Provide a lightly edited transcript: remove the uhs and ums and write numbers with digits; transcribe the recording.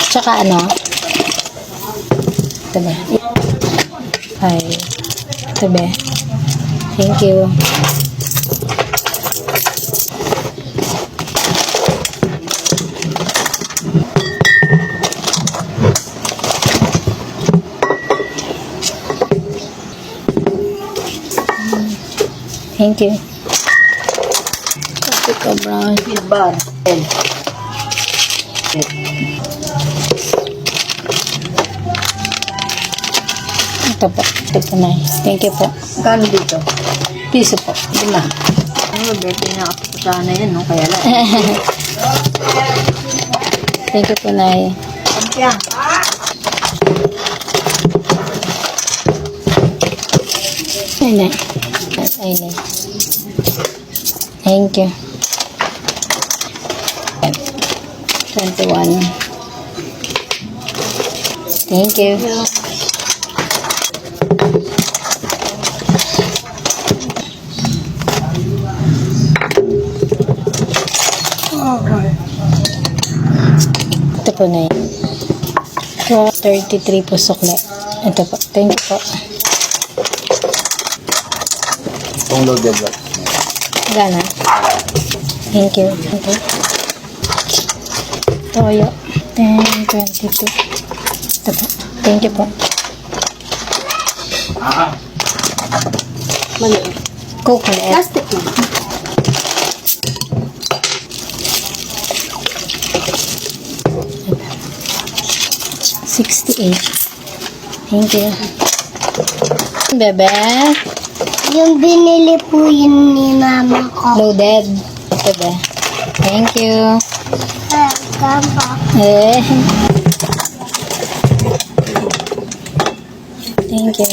Tsaka ano? Ito ba? Ay. Ito ba? Thank you. Thank you. Coffee ka brown. Silbar. Ito po. Ito po na. Thank you po. Kano dito? Piso po. 5. Ano, birthday na ako sa sana yan, no? Kaya lang. Thank you po, Nay. Kampiya. Ay, Nay. Ay, Nay. Thank you. 21. Thank you. Ito po, Nay. Ito, 33 po sukle. Ito po. Thank you po. Itong loaded ba? Gana. Thank you. Okay. Toyo. 10, 22. Ito po. Thank you po. Mali. Coke ulit. Plastic na. $68. Thank you. Bebe. Yung binili po yun ni mama ko. Loaded. Ito ba? Thank you. Welcome po. Eh. Thank you.